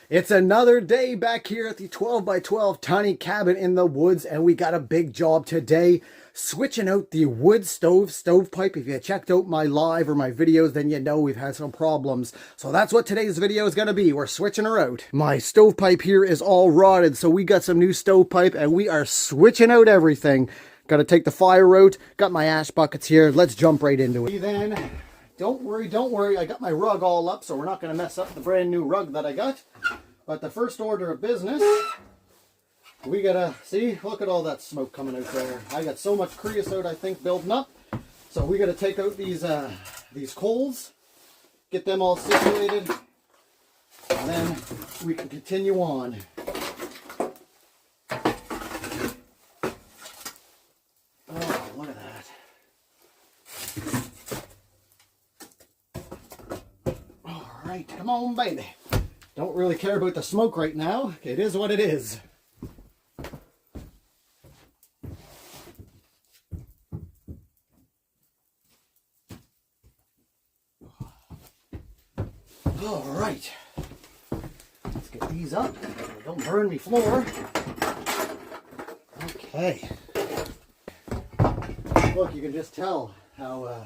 It's another day back here at the 12 by 12 tiny cabin in the woods, and we got a big job today, switching out the wood stovepipe. If you checked out my live or my videos, then you know we've had some problems. So that's what today's video is going to be. We're switching her out. My stovepipe here is all rotted, so we got some new stovepipe, and we are switching out everything. Got to take the fire out. Got my ash buckets here. Let's jump right into it. Then, don't worry. I got my rug all up, so we're not going to mess up the brand new rug that I got. But the first order of business, we gotta, see, look at all that smoke coming out there. I got so much creosote, I think, building up. So we gotta take out these coals, get them all situated, and then we can continue on. Oh, look at that. All right, come on, baby. Don't really care about the smoke right now. It is what it is. All right. Let's get these up. Don't burn me floor. Okay. Look, you can just tell how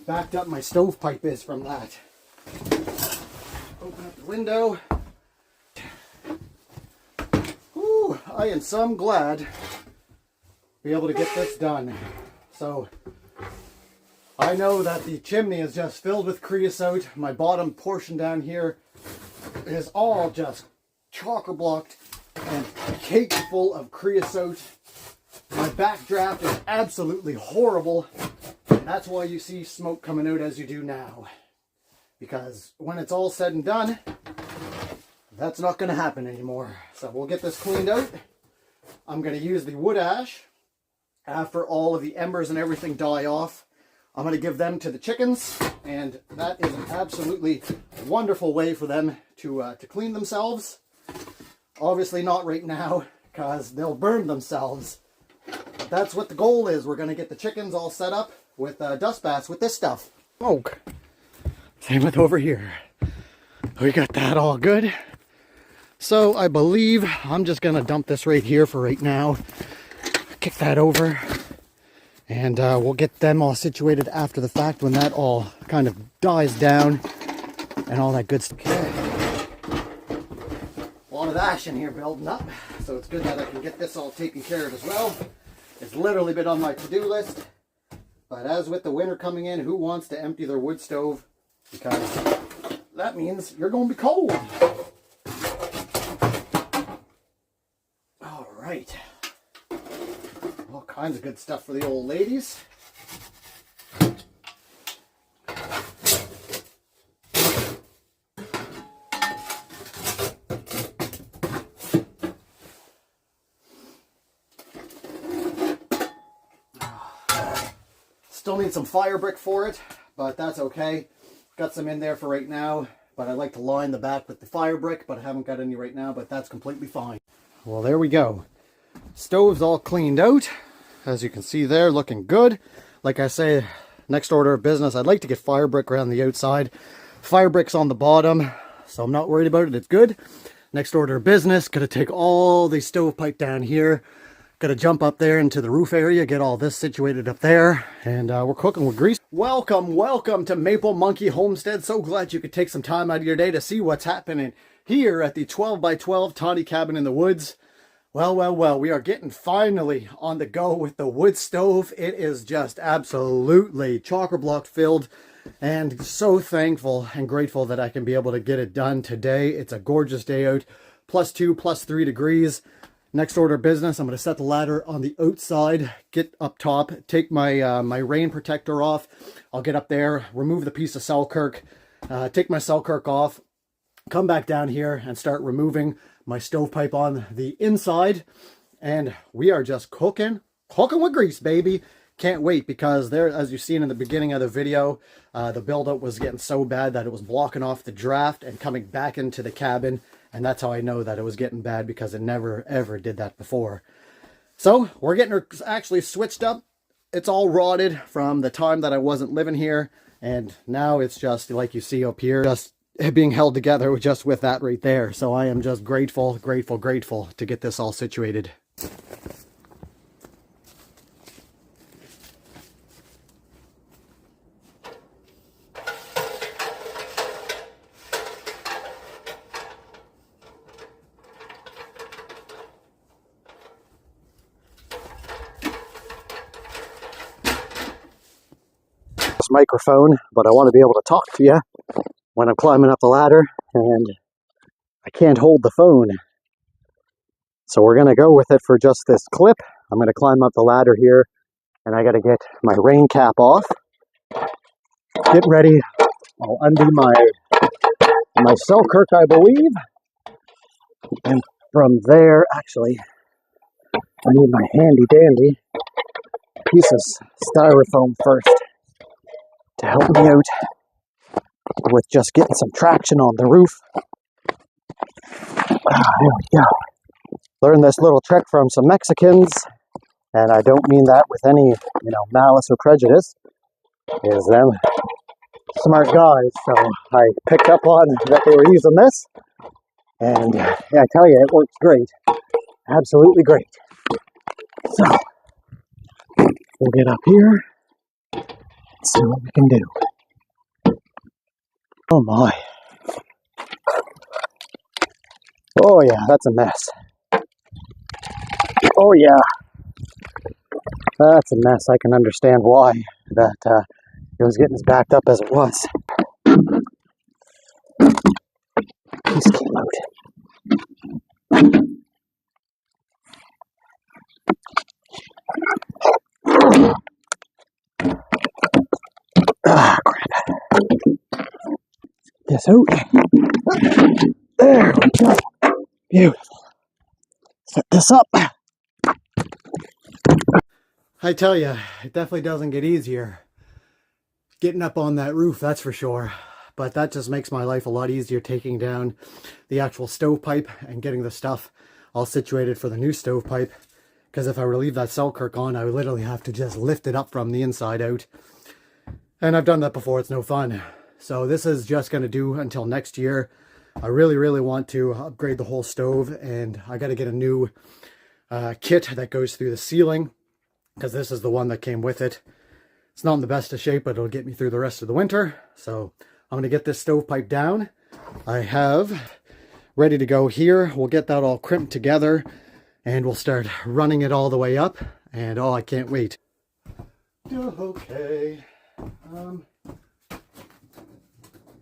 backed up my stovepipe is from that. Open up the window. Whew, I am so glad to be able to get this done. So, I know that the chimney is just filled with creosote. My bottom portion down here is all just chock-a-blocked and caked full of creosote. My backdraft is absolutely horrible. That's why you see smoke coming out as you do now. Because when it's all said and done, that's not going to happen anymore. So we'll get this cleaned out. I'm going to use the wood ash after all of the embers and everything die off. I'm going to give them to the chickens, and that is an absolutely wonderful way for them to clean themselves. Obviously not right now, because they'll burn themselves. But that's what the goal is. We're going to get the chickens all set up with dust baths with this stuff. Smoke. Same with over here. We got that all good. So I believe I'm just going to dump this right here for right now. Kick that over. And we'll get them all situated after the fact when that all kind of dies down. And all that good stuff. Okay. A lot of ash in here building up. So it's good that I can get this all taken care of as well. It's literally been on my to-do list. But as with the winter coming in, who wants to empty their wood stove? Because that means you're going to be cold. All right. All kinds of good stuff for the old ladies. Still need some fire brick for it, but that's okay. Got some in there for right now, but I'd like to line the back with the fire brick, but I haven't got any right now, but that's completely fine. Well, there we go. Stove's all cleaned out. As you can see there, looking good. Like I say, next order of business, I'd like to get fire brick around the outside. Fire brick's on the bottom, so I'm not worried about it. It's good. Next order of business, gotta take all the stovepipe down here. Gotta jump up there into the roof area, get all this situated up there, and we're cooking with grease. Welcome to Maple Monkey Homestead. So glad you could take some time out of your day to see what's happening here at the 12 by 12 tiny cabin in the woods. Well, we are getting finally on the go with the wood stove. It is just absolutely chock-a-block filled, and so thankful and grateful that I can be able to get it done today. It's a gorgeous day out, +2, +3 degrees. Next order of business, I'm going to set the ladder on the outside, get up top, take my my rain protector off. I'll get up there, remove the piece of Selkirk, take my Selkirk off, come back down here and start removing my stovepipe on the inside. And we are just cooking with grease, baby. Can't wait, because there, as you've seen in the beginning of the video, the buildup was getting so bad that it was blocking off the draft and coming back into the cabin. And that's how I know that it was getting bad, because it never ever did that before. So we're getting her actually switched up. It's all rotted from the time that I wasn't living here. And now it's just like you see up here, just being held together just with that right there. So I am just grateful, grateful, grateful to get this all situated. Microphone, but I want to be able to talk to you when I'm climbing up the ladder, and I can't hold the phone. So we're going to go with it for just this clip. I'm going to climb up the ladder here, and I got to get my rain cap off. Get ready. I'll undo my Selkirk, I believe. And from there, actually, I need my handy dandy piece of styrofoam first to help me out with just getting some traction on the roof. There we go. Learned this little trick from some Mexicans, and I don't mean that with any, malice or prejudice. Is them smart guys, so I picked up on that they were using this, and yeah, I tell you, it works great. Absolutely great. So, we'll get up here, see what we can do. Oh my. Oh yeah, that's a mess. Oh yeah, that's a mess. I can understand why that it was getting as backed up as it was. Piece came out. Ah, crap. This out. There we go. Beautiful. Set this up. I tell you, it definitely doesn't get easier getting up on that roof, that's for sure. But that just makes my life a lot easier, taking down the actual stovepipe and getting the stuff all situated for the new stovepipe. Because if I were to leave that Selkirk on, I would literally have to just lift it up from the inside out. And I've done that before, it's no fun. So this is just going to do until next year. I really, really want to upgrade the whole stove, and I got to get a new kit that goes through the ceiling, because this is the one that came with it. It's not in the best of shape, but it'll get me through the rest of the winter. So I'm going to get this stovepipe down. I have ready to go here. We'll get that all crimped together, and we'll start running it all the way up. And oh, I can't wait. Okay.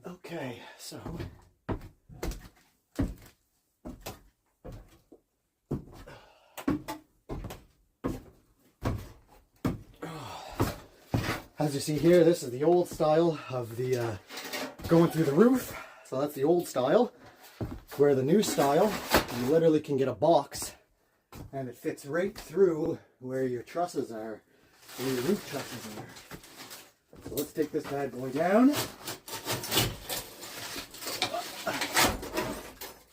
Okay, so as you see here, this is the old style of the going through the roof. So that's the old style. Where the new style, you literally can get a box and it fits right through where your trusses are, where your roof trusses are. So let's take this bad boy down.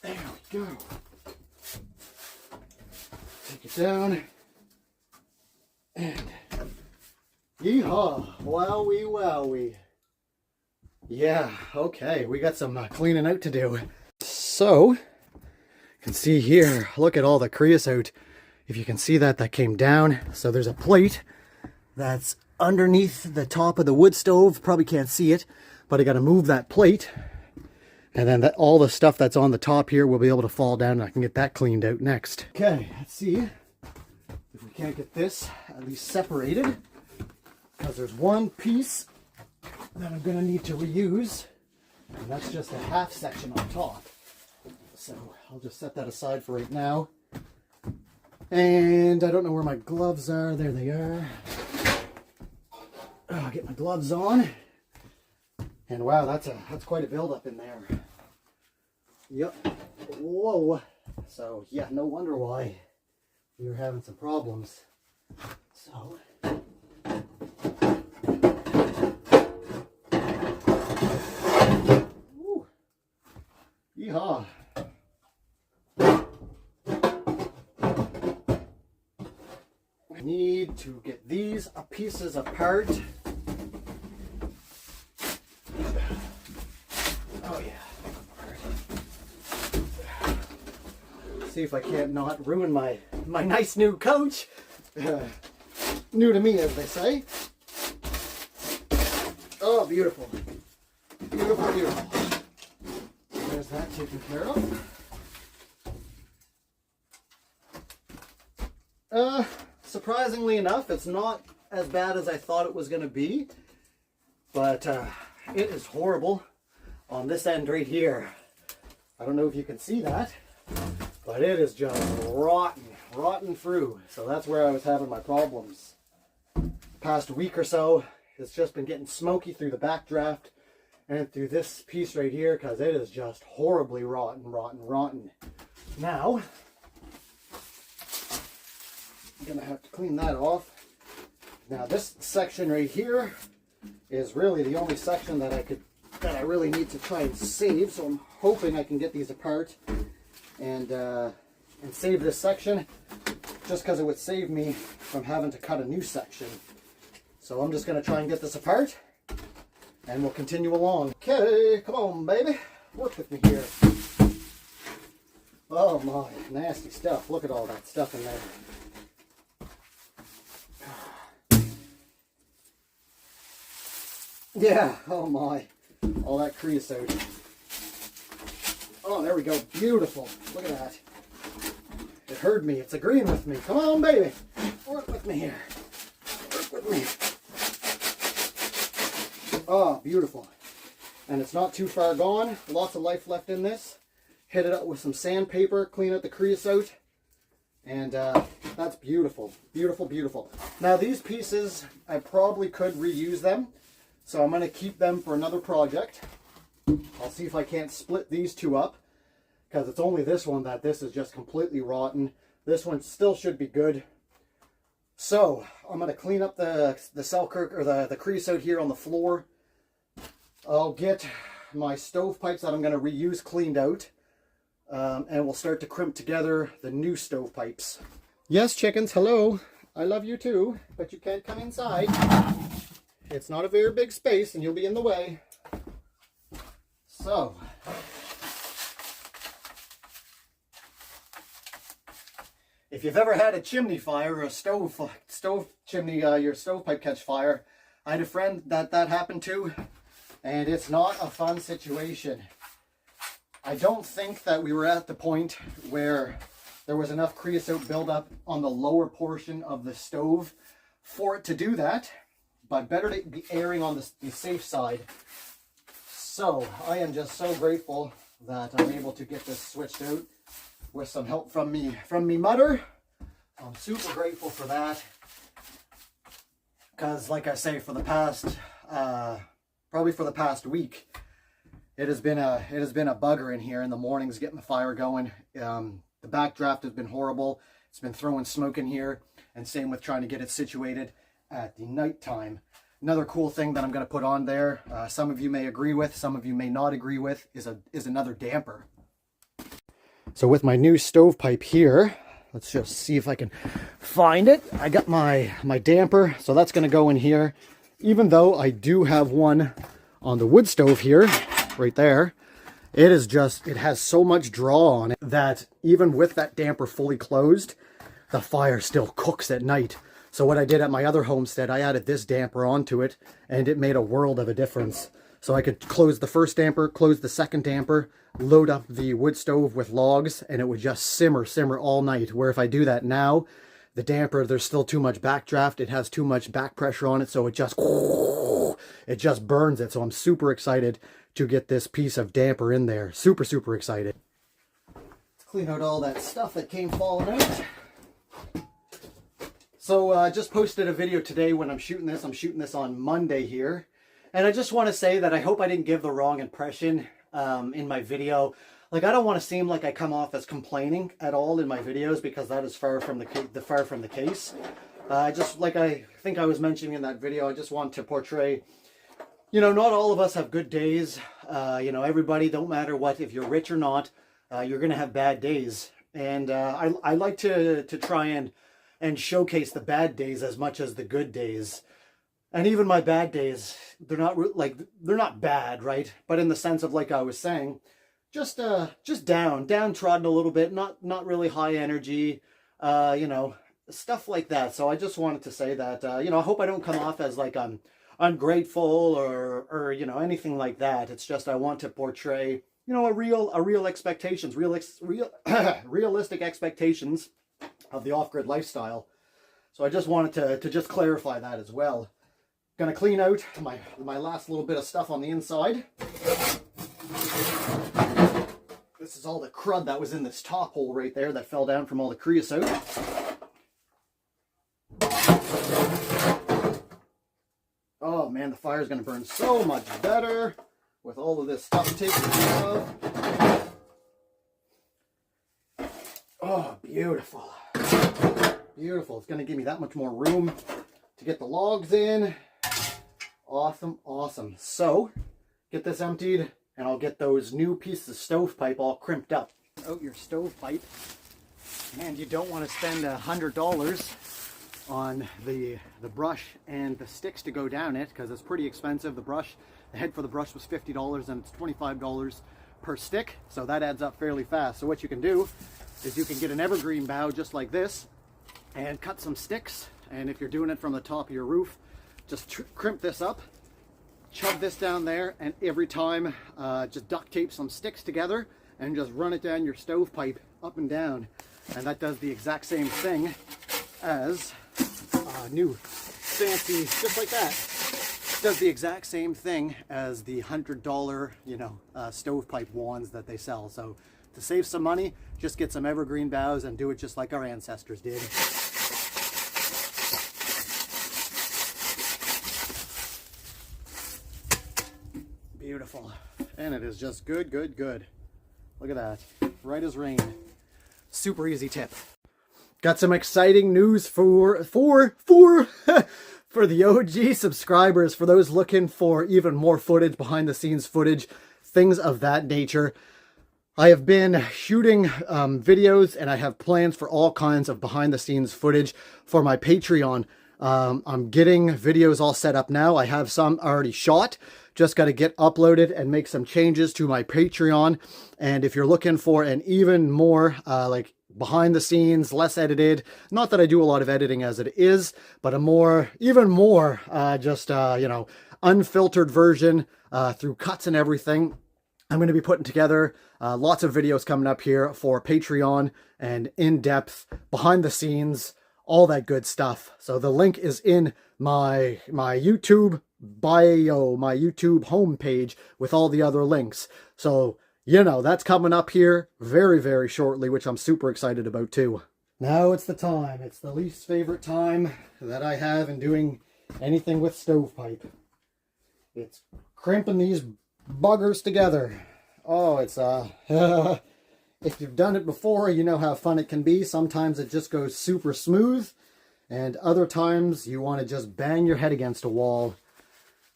There we go. Take it down. And yeehaw, wowie wowie. Yeah, okay, we got some cleaning out to do. So, you can see here, look at all the creosote. If you can see that, that came down. So there's a plate that's underneath the top of the wood stove. Probably can't see it, but I got to move that plate. And then all the stuff that's on the top here will be able to fall down, and I can get that cleaned out next. Okay, let's see if we can't get this at least separated, because there's one piece that I'm going to need to reuse, and that's just a half section on top. So I'll just set that aside for right now. And I don't know where my gloves are. There they are. I'll get my gloves on. And wow, that's quite a buildup in there. Yep. Whoa. So yeah, no wonder why we were having some problems. So woo. Yeehaw. I need to get these pieces apart. Oh yeah. See if I can't not ruin my nice new coach. New to me, as they say. Oh, beautiful. Beautiful, beautiful. There's that taken care of. Surprisingly enough, it's not as bad as I thought it was going to be. But it is horrible on this end right here. I don't know if you can see that, but it is just rotten through. So that's where I was having my problems. The past week or so, it's just been getting smoky through the backdraft and through this piece right here, because it is just horribly rotten. Now, I'm gonna have to clean that off. Now this section right here is really the only section that I really need to try and save. So I'm hoping I can get these apart and save this section, just because it would save me from having to cut a new section. So I'm just going to try and get this apart, and we'll continue along. Okay, come on, baby. Work with me here. Oh my, nasty stuff. Look at all that stuff in there. Yeah, oh my. All that creosote. Oh, there we go. Beautiful. Look at that. It heard me. It's agreeing with me. Come on, baby. Work with me here. Work with me. Oh, beautiful. And it's not too far gone. Lots of life left in this. Hit it up with some sandpaper, clean out the creosote. And that's beautiful. Beautiful, beautiful. Now these pieces, I probably could reuse them. So I'm going to keep them for another project. I'll see if I can't split these two up, because it's only this one that this is just completely rotten. This one still should be good. So I'm going to clean up the Selkirk, or the creosote here on the floor. I'll get my stovepipes that I'm going to reuse cleaned out, and we'll start to crimp together the new stovepipes. Yes, chickens, hello. I love you too, but you can't come inside. It's not a very big space and you'll be in the way. So, if you've ever had a chimney fire or a stove chimney, your stovepipe catch fire, I had a friend that happened to, and it's not a fun situation. I don't think that we were at the point where there was enough creosote buildup on the lower portion of the stove for it to do that. But better to be erring on the safe side. So I am just so grateful that I'm able to get this switched out with some help from me mother. I'm super grateful for that, because like I say, for the past probably for the past week, it has been a bugger in here in the mornings getting the fire going. The backdraft has been horrible. It's been throwing smoke in here, and same with trying to get it situated at the night time. Another cool thing that I'm going to put on there, some of you may agree with, some of you may not agree with, is another damper. So with my new stovepipe here, let's just see if I can find it. I got my damper, so that's going to go in here. Even though I do have one on the wood stove here, right there, it has so much draw on it that even with that damper fully closed, the fire still cooks at night. So what I did at my other homestead, I added this damper onto it, and it made a world of a difference. So I could close the first damper, close the second damper, load up the wood stove with logs, and it would just simmer all night. Where if I do that now, the damper, there's still too much backdraft. It has too much back pressure on it, so it just burns it. So I'm super excited to get this piece of damper in there. Super, super excited. Let's clean out all that stuff that came falling out. So I just posted a video today when I'm shooting this. I'm shooting this on Monday here. And I just want to say that I hope I didn't give the wrong impression in my video. Like, I don't want to seem like I come off as complaining at all in my videos, because that is far from the case. Just like I think I was mentioning in that video, I just want to portray, you know, not all of us have good days. You know, everybody, don't matter what, if you're rich or not, you're going to have bad days. And I like to try and showcase the bad days as much as the good days. And even my bad days, they're not bad, right? But in the sense of, like I was saying, just downtrodden a little bit, not really high energy, you know, stuff like that. So I just wanted to say that, you know, I hope I don't come off as like I'm ungrateful or you know, anything like that. It's just I want to portray, you know, a real expectations, realistic expectations of the off-grid lifestyle. So I just wanted to just clarify that as well. Gonna clean out my last little bit of stuff on the inside. This is all the crud that was in this top hole right there that fell down from all the creosote. Oh man, the fire's gonna burn so much better with all of this stuff taken care of. Oh, beautiful. Beautiful. It's gonna give me that much more room to get the logs in. Awesome, awesome. So, get this emptied, and I'll get those new pieces of stovepipe all crimped up. Out your stovepipe, and you don't want to spend $100 on the brush and the sticks to go down it, because it's pretty expensive. The head for the brush was $50, and it's $25 per stick, so that adds up fairly fast. So what you can do is you can get an evergreen bough just like this, and cut some sticks, and if you're doing it from the top of your roof, just crimp this up, shove this down there, and every time just duct tape some sticks together and just run it down your stovepipe up and down. And that does the exact same thing as new fancy, just like that. Does the exact same thing as the $100, you know, stovepipe wands that they sell. So to save some money, just get some evergreen boughs and do it just like our ancestors did. Beautiful. And it is just good, good, good. Look at that. Right as rain. Super easy tip. Got some exciting news for the OG subscribers, for those looking for even more footage, behind the scenes footage, things of that nature. I have been shooting videos, and I have plans for all kinds of behind the scenes footage for my Patreon. I'm getting videos all set up now. I have some already shot. Just got to get uploaded and make some changes to my Patreon. And if you're looking for an even more like behind the scenes, less edited, not that I do a lot of editing as it is, but a even more you know, unfiltered version through cuts and everything, I'm going to be putting together lots of videos coming up here for Patreon, and in-depth, behind the scenes, all that good stuff. So the link is in my YouTube bio, my YouTube homepage, with all the other links. So, you know, that's coming up here very, very shortly, which I'm super excited about too. Now it's the time. It's the least favorite time that I have in doing anything with stovepipe. It's crimping these buggers together. Oh, it's if you've done it before, you know how fun it can be. Sometimes it just goes super smooth, and other times you want to just bang your head against a wall.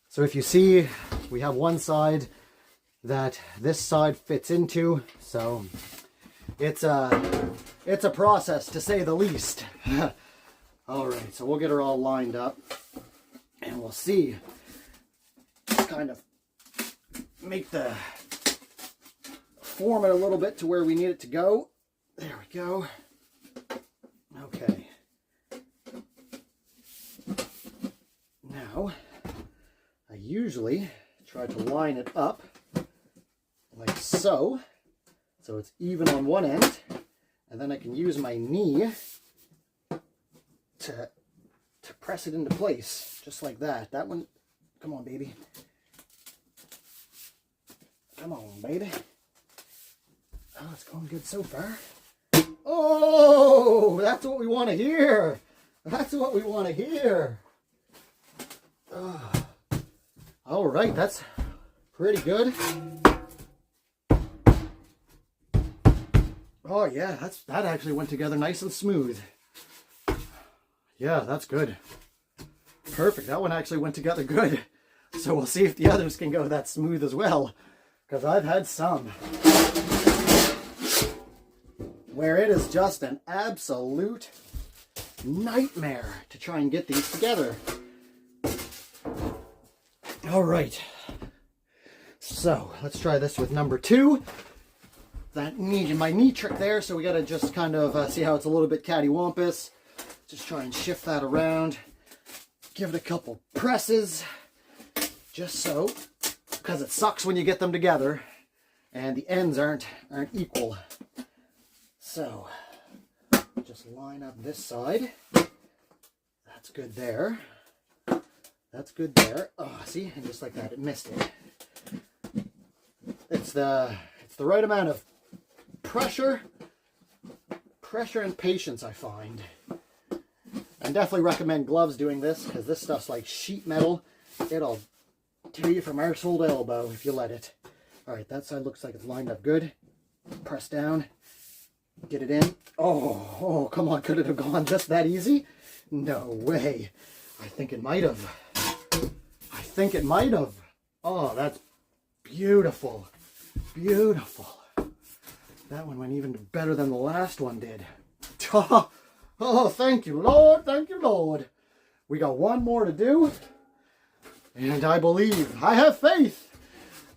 So if you see, we have one side that this side fits into, so it's a process, to say the least. All right, so we'll get her all lined up, and we'll see, kind of make the form it a little bit to where we need it to go. There we go. Okay. Now, I usually try to line it up like so it's even on one end, and then I can use my knee to press it into place, just like that. That one, come on, baby. Come on, baby. Oh, it's going good so far. Oh, that's what we want to hear. That's what we want to hear. All right, that's pretty good. Oh yeah, that actually went together nice and smooth. Yeah, that's good. Perfect. That one actually went together good. So we'll see if the others can go that smooth as well, because I've had some where it is just an absolute nightmare to try and get these together. All right, so let's try this with number 2. that knee, my knee trick there, so we got to just kind of see how it's a little bit cattywampus. Just try and shift that around. Give it a couple presses, just so, because it sucks when you get them together and the ends aren't equal. So, just line up this side. That's good there. That's good there. Oh, see, and just like that, it missed it. It's the right amount of pressure and patience, I find. I definitely recommend gloves doing this, because this stuff's like sheet metal. It'll tear you from arsehole to elbow if you let it. All right, that side looks like it's lined up good. Press down, get it in. Oh, come on, could it have gone just that easy? No way. I think it might have. Oh, that's beautiful. Beautiful. That one went even better than the last one did. Oh, thank you, Lord. Thank you, Lord. We got one more to do. And I have faith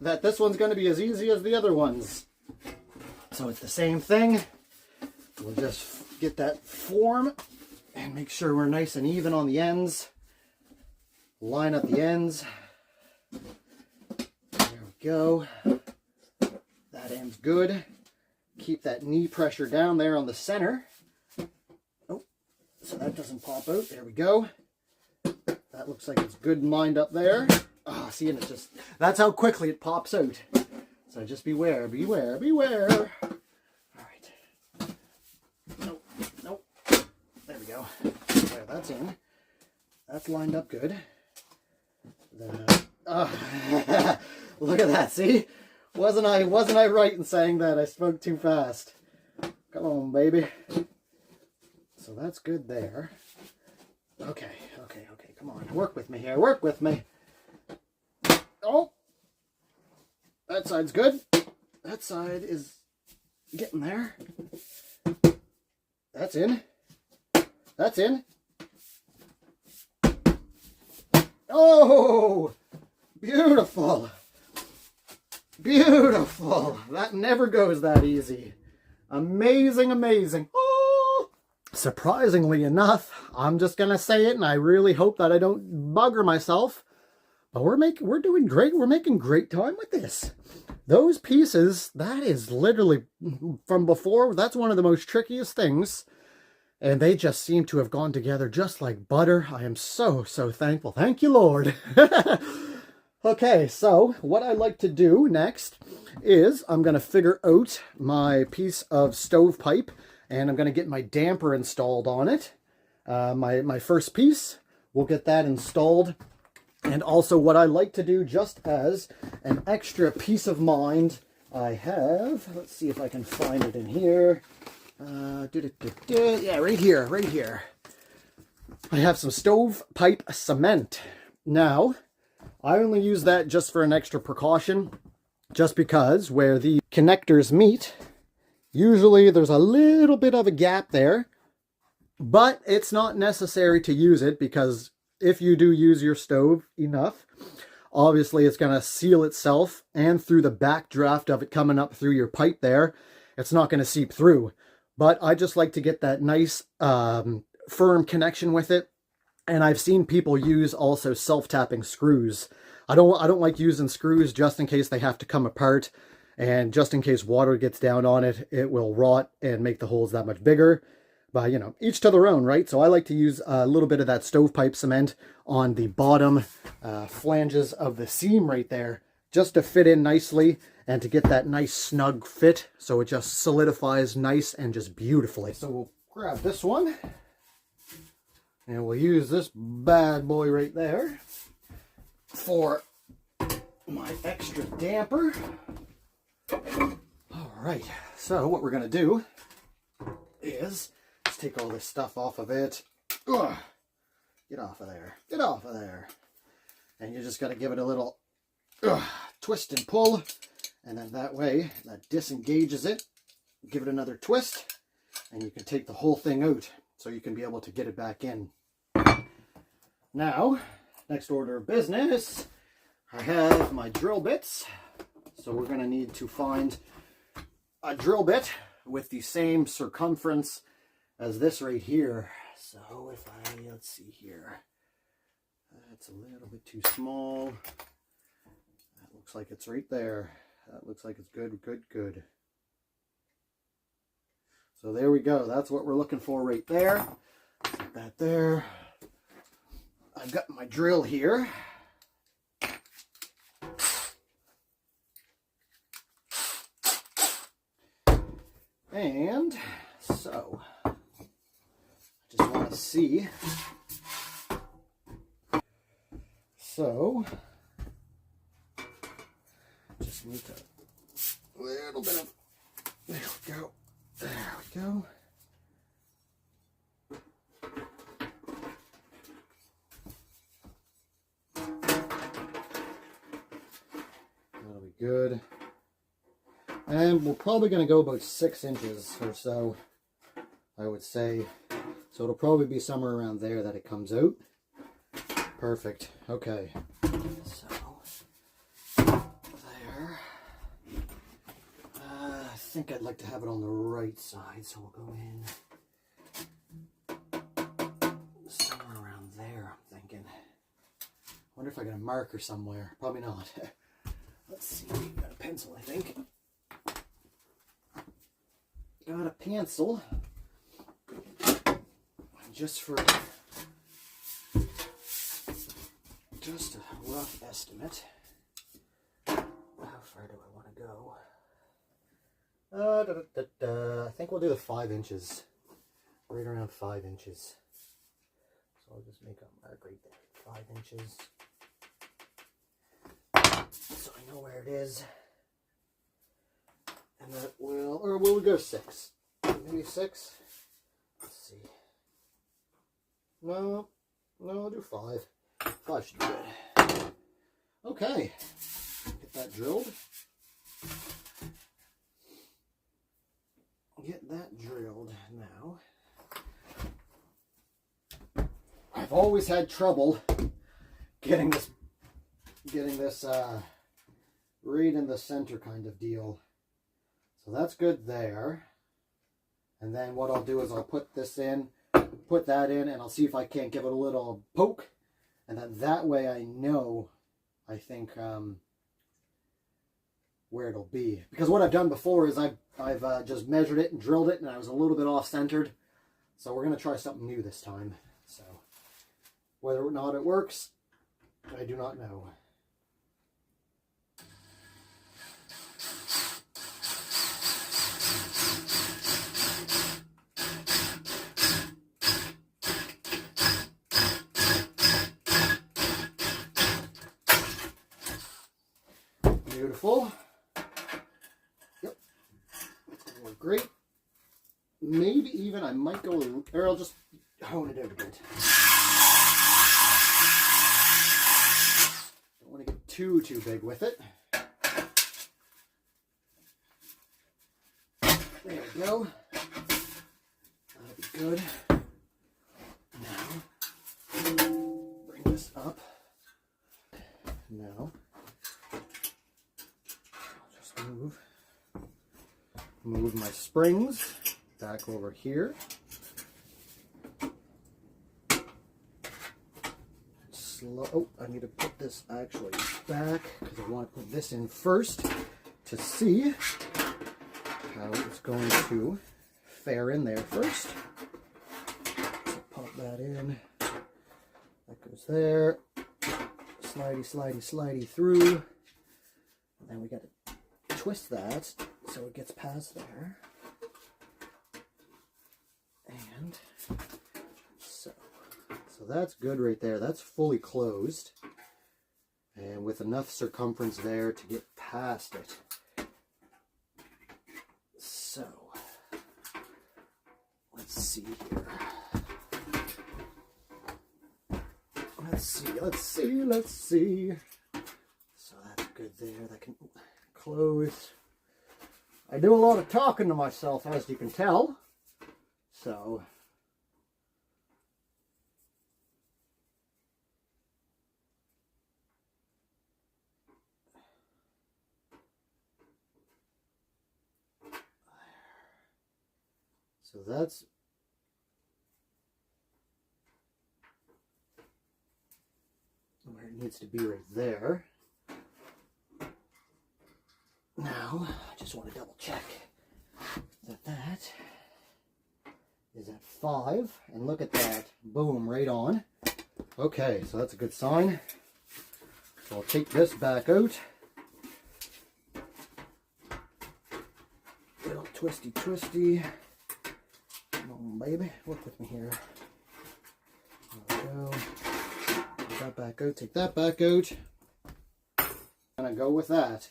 that this one's going to be as easy as the other ones. So it's the same thing. We'll just get that form and make sure we're nice and even on the ends. Line up the ends. There we go. That end's good. Keep that knee pressure down there on the center. Oh, so that doesn't pop out. There we go. That looks like it's good and lined up there. Oh, see, and it just, that's how quickly it pops out. So just beware, beware, beware. All right. Nope. There we go. There, that's in. That's lined up good. Look at that, see? Wasn't I right in saying that? I spoke too fast. Come on, baby. So that's good there. Okay, come on. Work with me here, work with me. Oh! That side's good. That side is getting there. That's in. That's in. Oh! Beautiful. Beautiful. That never goes that easy. Amazing, amazing. Oh! Surprisingly enough, I'm just going to say it, and I really hope that I don't bugger myself, but we're doing great. We're making great time with this. Those pieces, that is literally, from before, that's one of the most trickiest things. And they just seem to have gone together just like butter. I am so, so thankful. Thank you, Lord. Okay, so what I like to do next is I'm going to figure out my piece of stovepipe, and I'm going to get my damper installed on it. My first piece, we'll get that installed. And also what I like to do, just as an extra peace of mind, I have, let's see if I can find it in here. Yeah, right here. I have some stovepipe cement. Now, I only use that just for an extra precaution, just because where the connectors meet, usually there's a little bit of a gap there, but it's not necessary to use it, because if you do use your stove enough, obviously it's going to seal itself, and through the backdraft of it coming up through your pipe there, it's not going to seep through. But I just like to get that nice firm connection with it. And I've seen people use also self-tapping screws. I don't like using screws just in case they have to come apart, and just in case water gets down on it, it will rot and make the holes that much bigger. But, you know, each to their own, right? So I like to use a little bit of that stovepipe cement on the bottom flanges of the seam right there, just to fit in nicely and to get that nice snug fit, so it just solidifies nice and just beautifully. So we'll grab this one, and we'll use this bad boy right there for my extra damper. All right, so what we're gonna do is just take all this stuff off of it. Ugh. Get off of there, get off of there. And you just gotta give it a little twist and pull, and then that way that disengages it. Give it another twist, and you can take the whole thing out, so you can be able to get it back in. Now, next order of business, I have my drill bits. So we're going to need to find a drill bit with the same circumference as this right here. So if let's see here, that's a little bit too small. That looks like it's right there. That looks like it's good, good, good. So there we go. That's what we're looking for right there. Put that there. I've got my drill here. And so, I just want to see. So, just need a little bit of, there we go, there we go. That'll be good. And we're probably going to go about 6 inches or so, I would say. So it'll probably be somewhere around there that it comes out. Perfect. Okay. So, there. I think I'd like to have it on the right side, so we'll go in somewhere around there, I'm thinking. I wonder if I got a marker somewhere. Probably not. Let's see. Got a pencil, I think. Got a pencil. Just for just a rough estimate. How far do I want to go? I think we'll do the 5 inches. Right around 5 inches. So I'll just make a mark right there. 5 inches. So I know where it is. And that will, or will we go 6? Maybe 6? Let's see. No, I'll do 5. 5 should be good. Okay, get that drilled. Get that drilled now. I've always had trouble getting this right in the center kind of deal. So that's good there. And then what I'll do is I'll put this in, put that in, and I'll see if I can't give it a little poke. And then that way I know, I think, where it'll be. Because what I've done before is I've just measured it and drilled it, and I was a little bit off-centered. So we're going to try something new this time. So whether or not it works, I do not know. Beautiful. Yep. It's going to work great. Maybe even I might go, or I'll just hone it out a bit. Don't want to get too big with it. There we go. That'll be good. Now, bring this up. Now, move my springs back over here. Oh, I need to put this actually back because I want to put this in first to see how it's going to fare in there first. So pop that in. That goes there. Slidey through. And then we got to twist that so it gets past there. And so that's good right there. That's fully closed. And with enough circumference there to get past it. So, let's see here. Let's see. So that's good there. That can close. I do a lot of talking to myself, as you can tell. So, So that's where it needs to be, right there. Now, I just want to double check that that is at 5, and look at that, boom, right on. Okay, so that's a good sign. So I'll take this back out. Little twisty twisty. Come on, baby, work with me here. There we go. Take that back out, take that back out. I'm gonna go with that.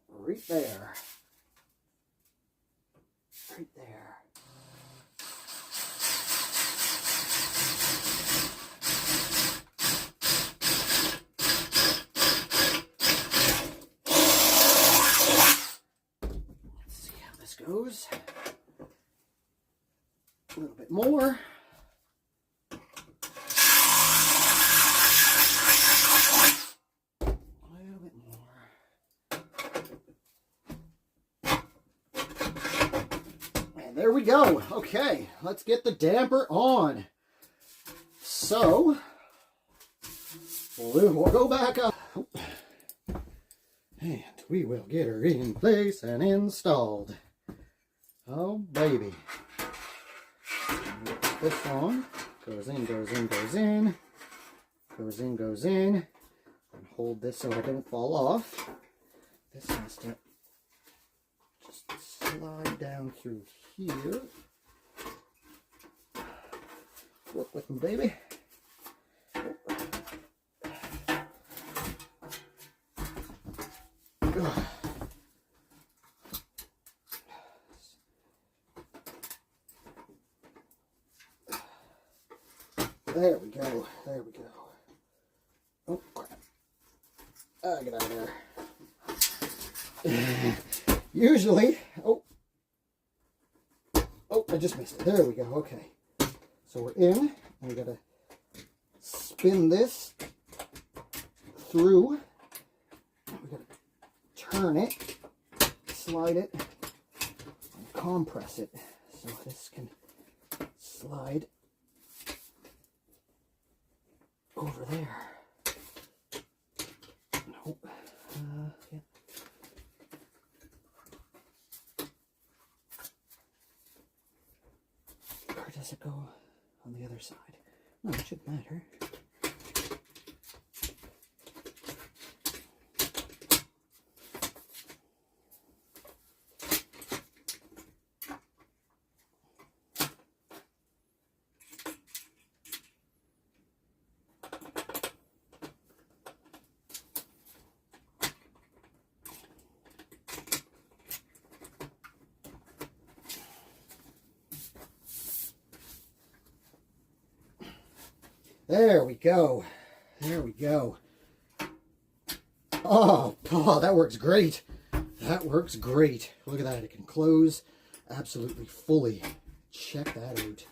Right there. Right there. Let's see how this goes. A little bit more. There we go. Okay, let's get the damper on. So, we'll go back up. And we will get her in place and installed. Oh, baby. This one goes in, goes in, goes in. Goes in, goes in. And hold this so I don't fall off. This has to just slide down through here. Work with me, baby. There we go. There we go. Oh, crap. Get out of there. Usually, oh, I just missed it. There we go. Okay. So we're in. We gotta spin this through. We gotta turn it, slide it, and compress it. So this can slide over there. Nope. Yeah. Or does it go on the other side? No, it shouldn't matter. There we go. There we go. Oh, that works great. That works great. Look at that. It can close absolutely fully. Check that out.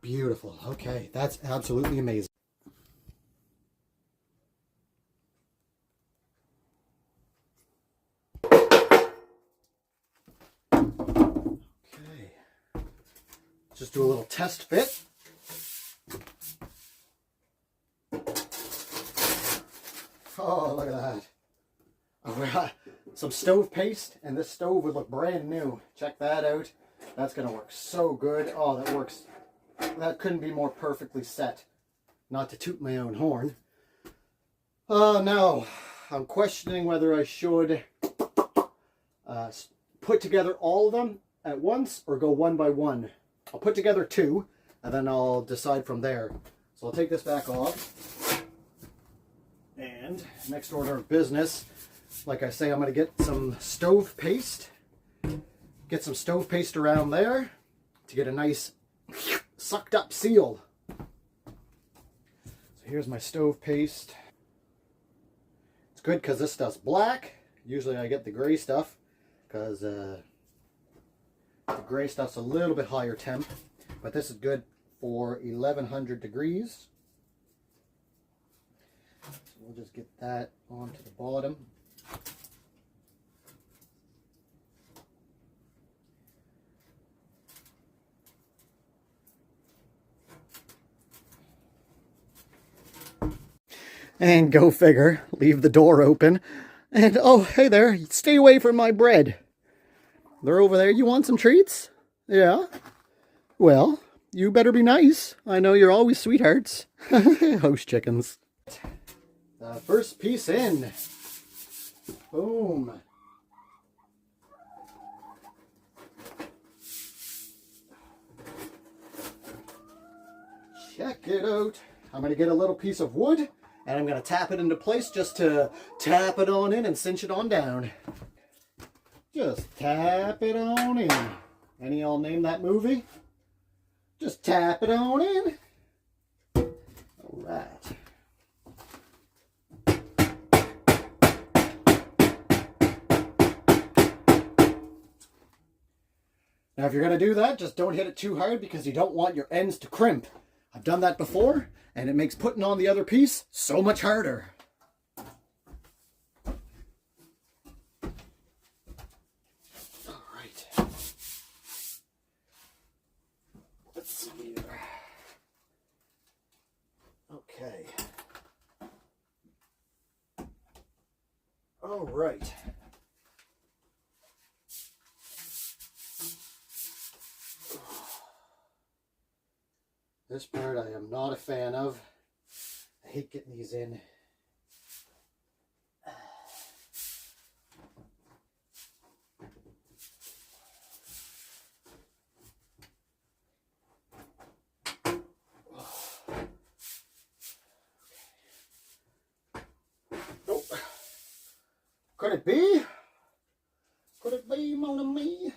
Beautiful. Okay, that's absolutely amazing. Okay. Just do a little test fit. Oh, look at that. I've got some stove paste, and this stove would look brand new. Check that out. That's going to work so good. Oh, that works. That couldn't be more perfectly set. Not to toot my own horn. Now, I'm questioning whether I should put together all of them at once or go one by one. I'll put together 2, and then I'll decide from there. So I'll take this back off. And next order of business, like I say, I'm going to get some stove paste. Get some stove paste around there to get a nice sucked up seal. So here's my stove paste. It's good because this stuff's black. Usually I get the gray stuff because the gray stuff's a little bit higher temp. But this is good for 1100 degrees. We'll just get that onto the bottom. And go figure, leave the door open. And, oh, hey there, stay away from my bread. They're over there. You want some treats? Yeah? Well, you better be nice. I know you're always sweethearts. Host chickens. The first piece in. Boom. Check it out. I'm going to get a little piece of wood and I'm going to tap it into place just to tap it on in and cinch it on down. Just tap it on in. Any y'all name that movie? Just tap it on in. All right. Now if you're going to do that, just don't hit it too hard because you don't want your ends to crimp. I've done that before, and it makes putting on the other piece so much harder. All right. Let's see here. Okay. All right. This part I am not a fan of. I hate getting these in. Nope. Could it be? Could it be, mon ami?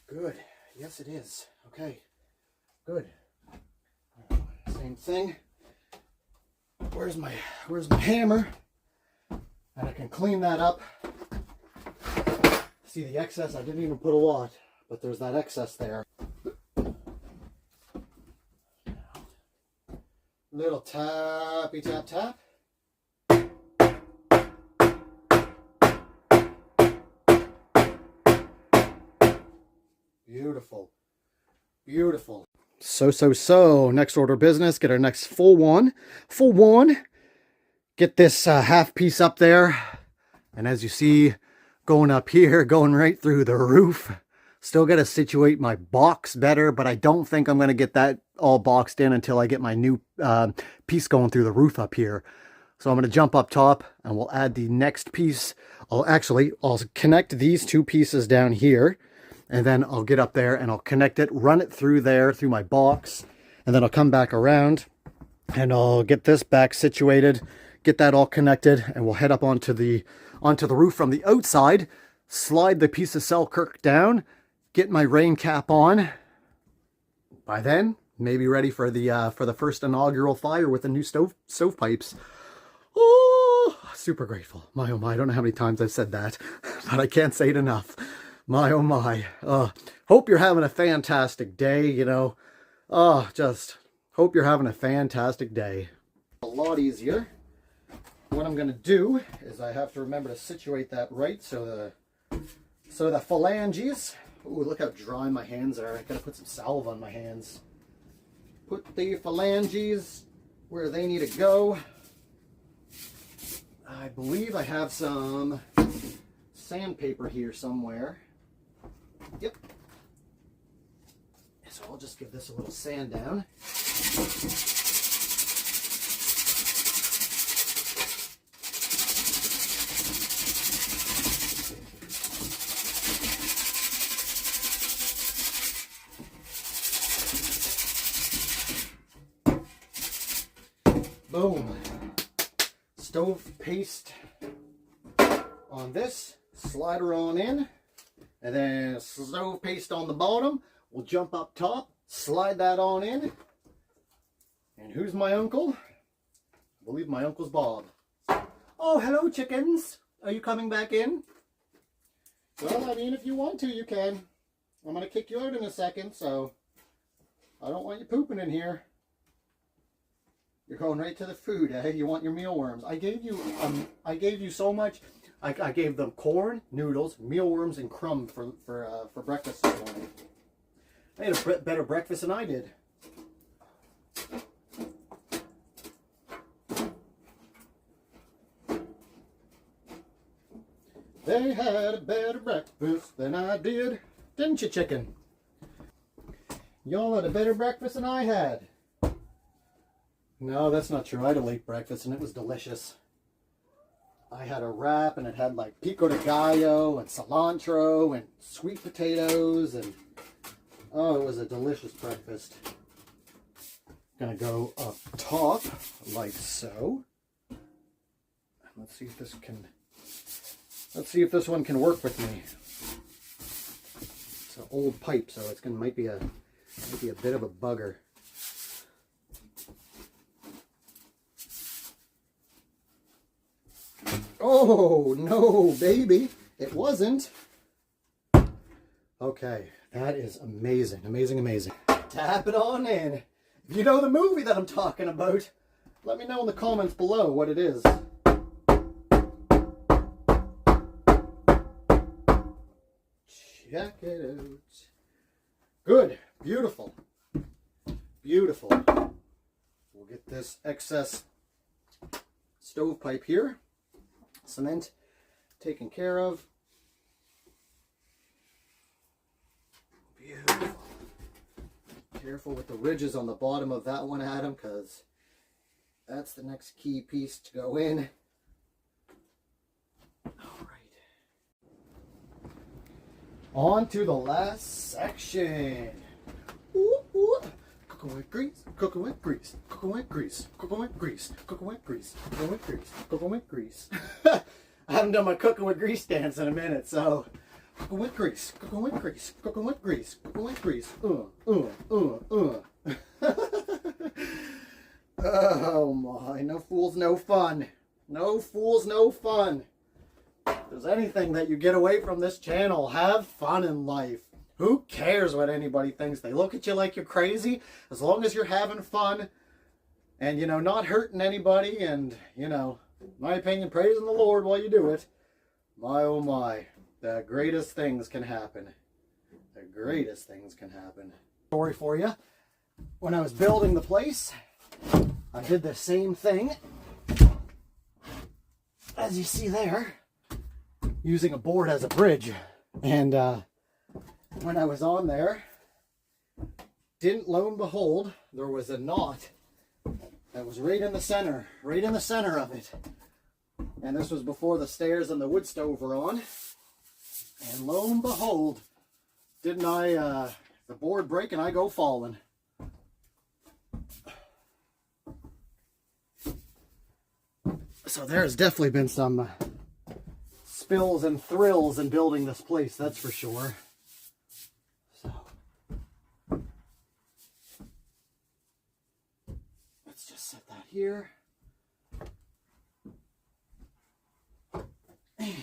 Good. Yes, it is. Okay, good. Same thing. Where's my hammer? And I can clean that up. See the excess? I didn't even put a lot, but there's that excess there. Little tappy tap tap. Beautiful. Beautiful. So, next order of business, get our next full one. Get this half piece up there. And as you see, going up here, going right through the roof. Still got to situate my box better, but I don't think I'm going to get that all boxed in until I get my new piece going through the roof up here. So I'm going to jump up top and we'll add the next piece. I'll connect these two pieces down here. And then I'll get up there and I'll connect it, run it through there, through my box. And then I'll come back around and I'll get this back situated, get that all connected, and we'll head up onto the roof from the outside, slide the piece of Selkirk down, get my rain cap on. By then, maybe ready for the first inaugural fire with the new stovepipes. Oh, super grateful. My oh my, I don't know how many times I've said that, but I can't say it enough. My oh my. Hope you're having a fantastic day, you know. Just hope you're having a fantastic day. A lot easier. What I'm going to do is I have to remember to situate that right so the phalanges. Ooh, look how dry my hands are. I got to put some salve on my hands. Put the phalanges where they need to go. I believe I have some sandpaper here somewhere. Yep. So I'll just give this a little sand down. Boom. Stove paste on this. Slider on in. And then stove paste on the bottom. We'll jump up top, slide that on in. And who's my uncle? I believe my uncle's Bob. Oh, hello chickens. Are you coming back in? Well, I mean, if you want to, you can. I'm going to kick you out in a second, so I don't want you pooping in here. You're going right to the food, eh? You want your mealworms. I gave you so much. I gave them corn, noodles, mealworms, and crumb for breakfast this morning. They had a better breakfast than I did. They had a better breakfast than I did, didn't you, chicken? Y'all had a better breakfast than I had. No, that's not true. I had a late breakfast and it was delicious. I had a wrap and it had like pico de gallo and cilantro and sweet potatoes and oh, it was a delicious breakfast. Gonna go up top like so. Let's see if this can. Let's see if this one can work with me. It's an old pipe, so it's gonna might be a bit of a bugger. Oh no, baby! It wasn't. Okay, that is amazing, amazing, amazing. Tap it on in. If you know the movie that I'm talking about, let me know in the comments below what it is. Check it out. Good. Beautiful. Beautiful. We'll get this excess stovepipe here. Cement taken care of. Beautiful. Careful with the ridges on the bottom of that one, Adam, because that's the next key piece to go in. On to the last section. Ooh, ooh. Coconut grease, coconut grease, coconut grease, coconut grease, coconut grease, coconut grease, coconut grease. I haven't done my coconut grease dance in a minute, so coconut grease, coconut grease, coconut grease, coconut grease. Oh my, no fools, no fun. No fools, no fun. If there's anything that you get away from this channel, have fun in life. Who cares what anybody thinks? They look at you like you're crazy. As long as you're having fun and, you know, not hurting anybody and, you know, in my opinion, praising the Lord while you do it. My, oh my, the greatest things can happen. The greatest things can happen. Story for you. When I was building the place, I did the same thing as you see there, using a board as a bridge. And when I was on there, didn't lo and behold, there was a knot that was right in the center of it. And this was before the stairs and the wood stove were on. And lo and behold, didn't I, the board break and I go falling. So there's definitely been some spills and thrills in building this place, that's for sure. So let's just set that here. And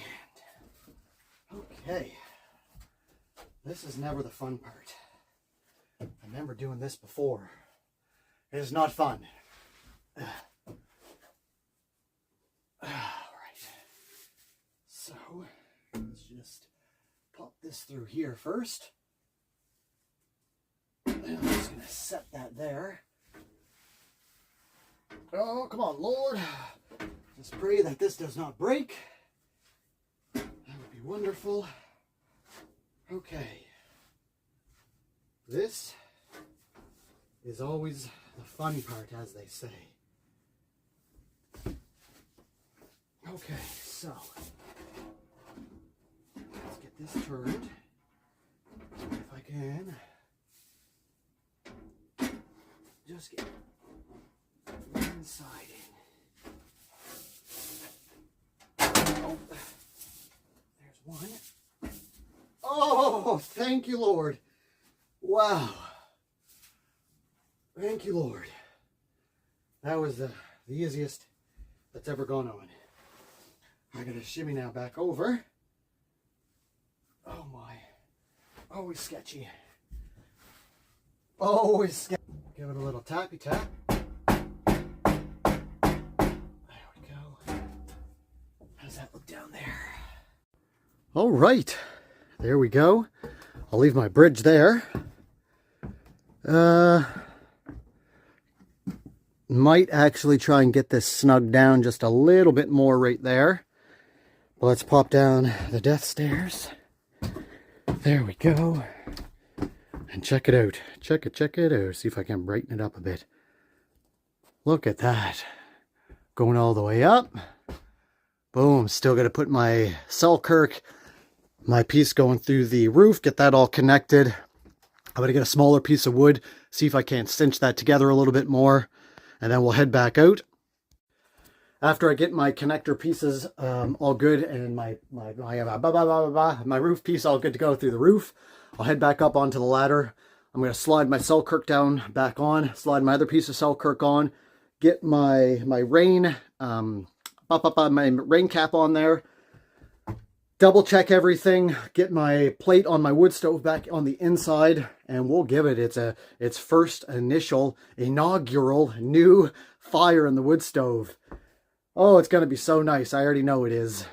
okay, this is never the fun part. I remember doing this before. It is not fun. Alright, so let's just pop this through here first. And I'm just going to set that there. Oh, come on, Lord. Just pray that this does not break. That would be wonderful. Okay. This is always the fun part, as they say. Okay, so let's get this turned. If I can just get one side in. Oh, there's one. Oh, thank you, Lord. Wow. Thank you, Lord. That was the easiest that's ever gone on. I gotta shimmy now back over. Oh my. Always sketchy. Always sketchy. Give it a little tappy tap. There we go. How does that look down there? All right. There we go. I'll leave my bridge there. Might actually try and get this snugged down just a little bit more right there. Well, let's pop down the death stairs. There we go. And check it out. Check it out. See if I can brighten it up a bit. Look at that. Going all the way up. Boom. Still got to put my Selkirk, my piece going through the roof, get that all connected. I'm going to get a smaller piece of wood, see if I can't cinch that together a little bit more, and then we'll head back out. After I get my connector pieces all good and my roof piece all good to go through the roof, I'll head back up onto the ladder. I'm going to slide my Selkirk down back on, slide my other piece of Selkirk on, get my rain my rain cap on there, double check everything, get my plate on my wood stove back on the inside, and we'll give it its first inaugural new fire in the wood stove. Oh, it's going to be so nice. I already know it is.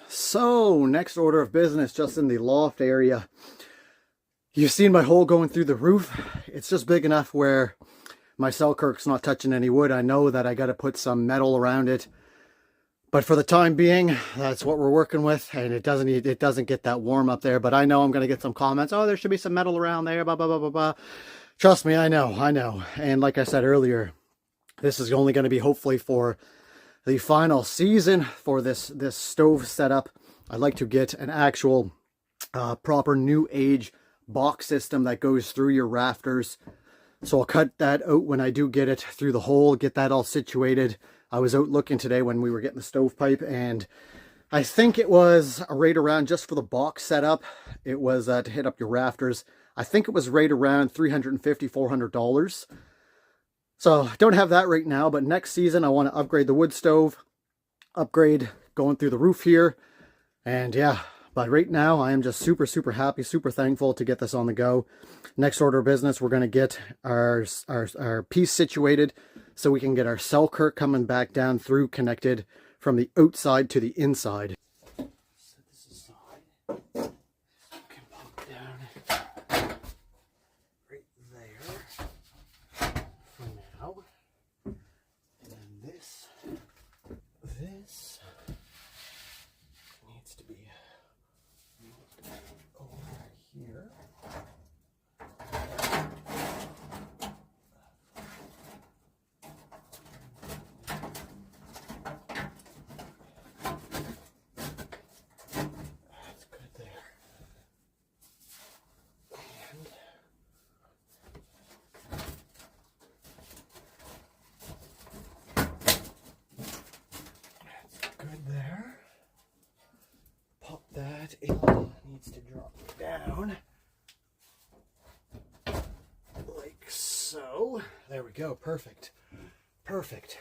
So, next order of business, just in the loft area. You've seen my hole going through the roof. It's just big enough where my Selkirk's not touching any wood. I know that I got to put some metal around it. But for the time being, that's what we're working with, and it doesn't get that warm up there. But I know I'm going to get some comments. Oh, there should be some metal around there, blah, blah, blah, blah, blah. Trust me, I know. And like I said earlier, this is only going to be hopefully for the final season for this stove setup. I'd like to get an actual proper new age box system that goes through your rafters. So I'll cut that out when I do get it through the hole, get that all situated. I was out looking today when we were getting the stovepipe, and I think it was right around, just for the box setup, it was to hit up your rafters. I think it was right around $350, $400. So don't have that right now, but next season I want to upgrade the wood stove, upgrade going through the roof here, and yeah. But right now I am just super, super happy, super thankful to get this on the go. Next order of business, we're going to get our piece situated so we can get our Selkirk coming back down through, connected from the outside to the inside. Set this aside. Can pop down right there for now. And then this needs to be moved over here. There. Pop that. It needs to drop down like so. There we go. Perfect. Perfect.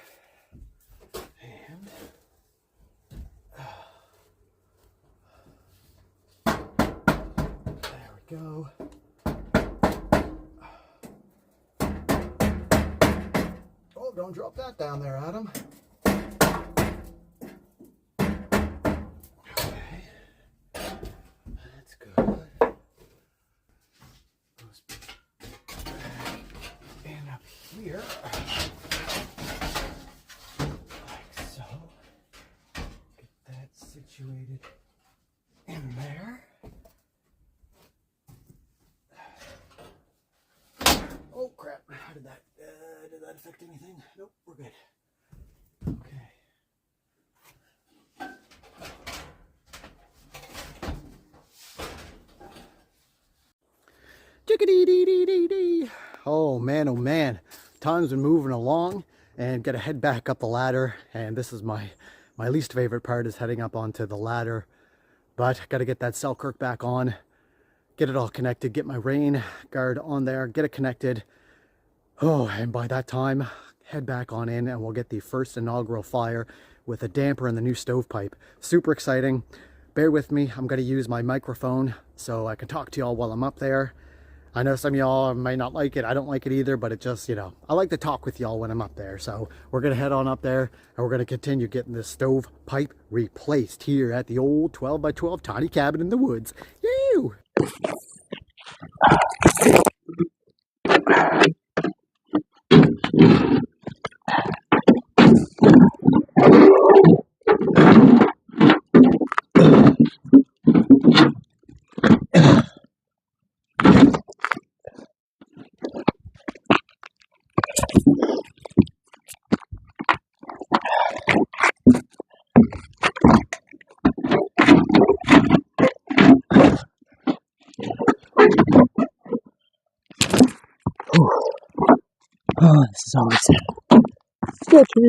And there we go. Oh, don't drop that down there, Adam. Here, like so. Get that situated in there. Oh crap! How did that affect anything? Nope, we're good. Okay. Chickadee-dee-dee-dee-dee. Oh man, time's been moving along, and gotta head back up the ladder. And this is my least favorite part, is heading up onto the ladder. But gotta get that Selkirk back on, get it all connected, get my rain guard on there, get it connected. Oh, and by that time, head back on in, and we'll get the first inaugural fire with a damper and the new stovepipe. Super exciting. Bear with me, I'm gonna use my microphone so I can talk to y'all while I'm up there. I know some of y'all might not like it. I don't like it either, but it just, you know, I like to talk with y'all when I'm up there. So we're going to head on up there, and we're going to continue getting this stovepipe replaced here at the old 12 by 12 tiny cabin in the woods. Yoo! Whew. Oh, this is always sketchy.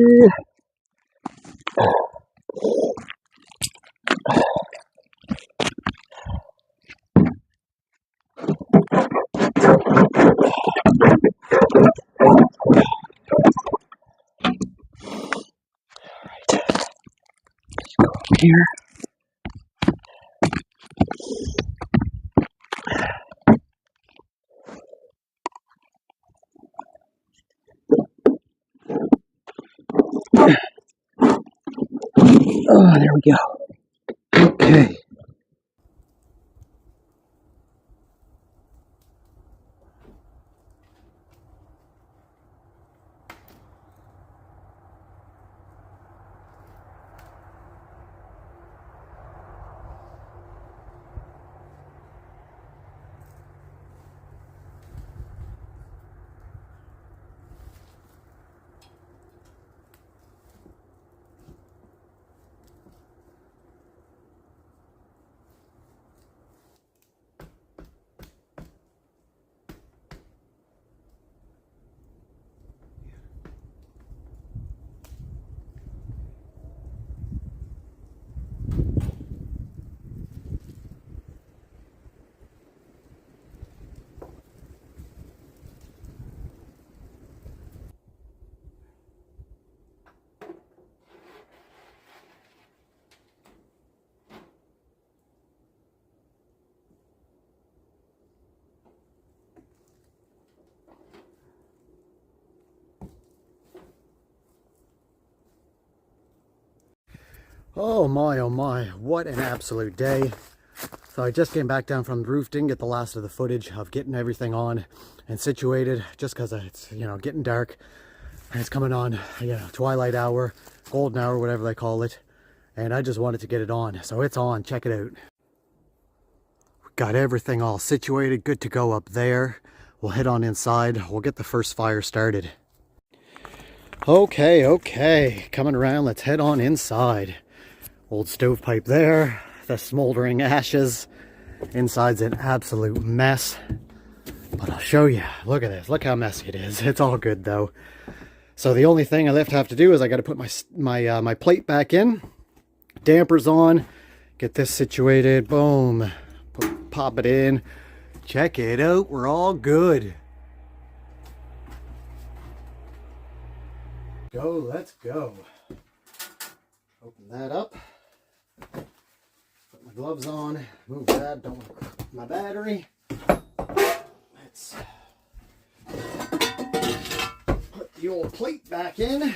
Here. Oh, there we go. Okay. Oh my, what an absolute day. So I just came back down from the roof, didn't get the last of the footage of getting everything on and situated just because it's, you know, getting dark and it's coming on, you know, twilight hour, golden hour, whatever they call it. And I just wanted to get it on. So it's on, check it out. Got everything all situated, good to go up there. We'll head on inside, we'll get the first fire started. Okay, coming around, let's head on inside. Old stovepipe there, the smoldering ashes. Inside's an absolute mess, but I'll show you. Look at this, look how messy it is. It's all good though. So the only thing I left have to do is I got to put my plate back in, dampers on, get this situated, boom, pop it in, check it out, we're all good. Let's go. Open that up. Put my gloves on. Move that. Don't want to crack my battery. Let's put the old plate back in.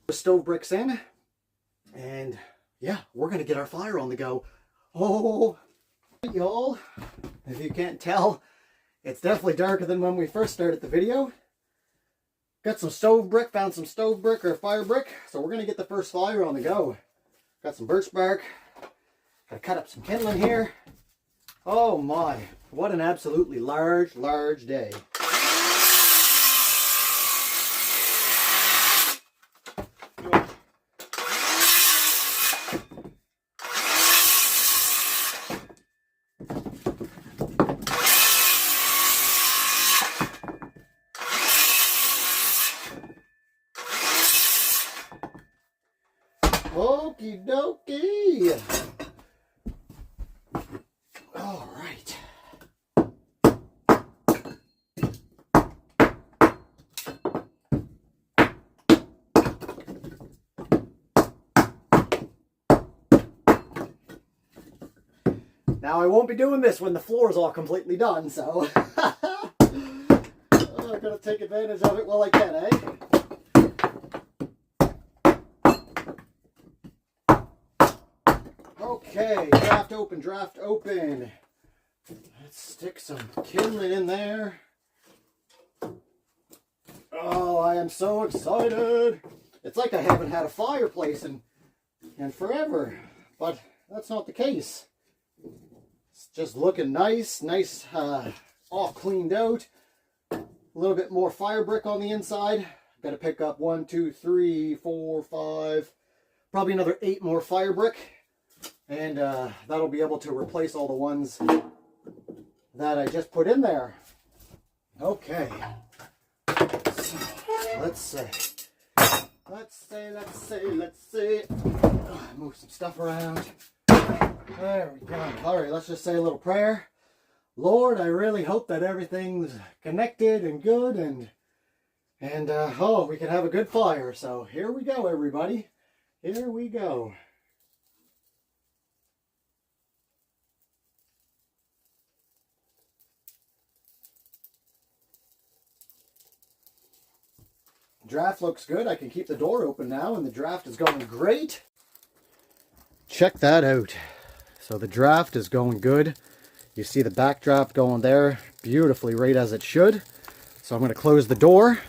The stove bricks in. And yeah, we're going to get our fire on the go. Oh, y'all, if you can't tell, it's definitely darker than when we first started the video. Got some stove brick, found some stove brick or fire brick, so we're going to get the first fire on the go. Got some birch bark, got to cut up some kindling here. Oh my, what an absolutely large day. Okie dokie. All right. Now I won't be doing this when the floor is all completely done, so I'm gonna take advantage of it while I can, eh? Okay, draft open. Let's stick some kindling in there. Oh, I am so excited. It's like I haven't had a fireplace in forever, but that's not the case. It's just looking nice, all cleaned out. A little bit more fire brick on the inside. Got to pick up 1, 2, 3, 4, 5, probably another 8 more fire brick. And that'll be able to replace all the ones that I just put in there. Okay. So, let's see. Let's see. Move some stuff around. There we go. All right, let's just say a little prayer. Lord, I really hope that everything's connected and good, and we can have a good fire. So here we go, everybody. Here we go. Draft looks good. I can keep the door open now, and the draft is going great. Check that out. So the draft is going good. You see the back draft going there beautifully, right as it should. So I'm going to close the door.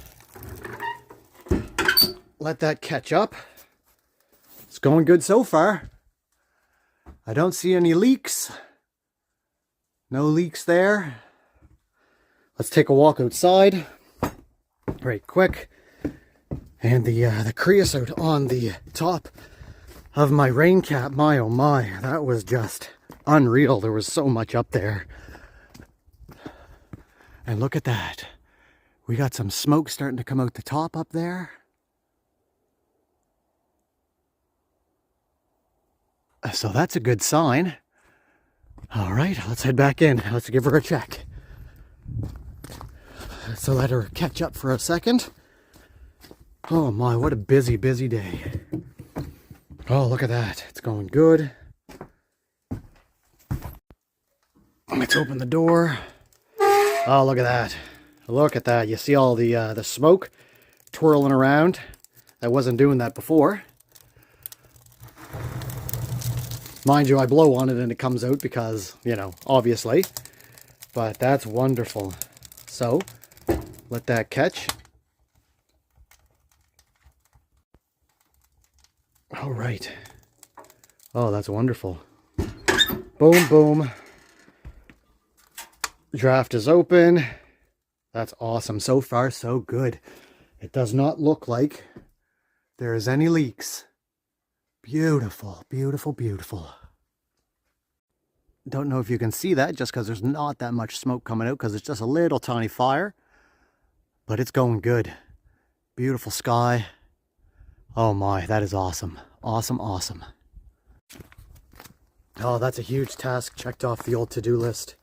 Let that catch up. It's going good so far. I don't see any leaks. No leaks there. Let's take a walk outside. Right quick. And the creosote on the top of my rain cap, my oh my, that was just unreal. There was so much up there. And look at that. We got some smoke starting to come out the top up there. So that's a good sign. All right, let's head back in. Let's give her a check. So let her catch up for a second. Oh my, what a busy, busy day. Oh, look at that. It's going good. Let's open the door. Oh, look at that. Look at that. You see all the smoke twirling around. I wasn't doing that before. Mind you, I blow on it and it comes out because, you know, obviously. But that's wonderful. So, let that catch. All right. Oh, that's wonderful. Boom, boom. Draft is open. That's awesome. So far, so good. It does not look like there is any leaks. Beautiful, beautiful, beautiful. Don't know if you can see that just because there's not that much smoke coming out because it's just a little tiny fire. But it's going good. Beautiful sky. Oh my, that is awesome. Awesome, awesome. Oh, that's a huge task checked off the old to-do list.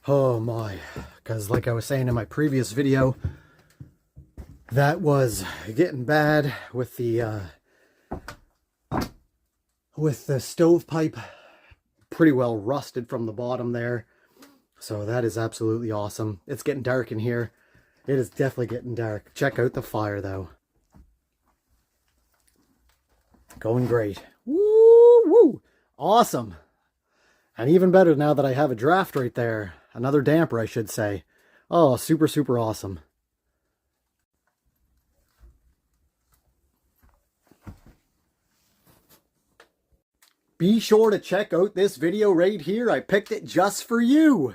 Oh my, because like I was saying in my previous video, that was getting bad with the stovepipe. Pretty well rusted from the bottom there. So that is absolutely awesome. It's getting dark in here. It is definitely getting dark. Check out the fire though. Going great. Woo woo. Awesome. And even better now that I have a draft right there. Another damper, I should say. Oh, super, super awesome. Be sure to check out this video right here. I picked it just for you.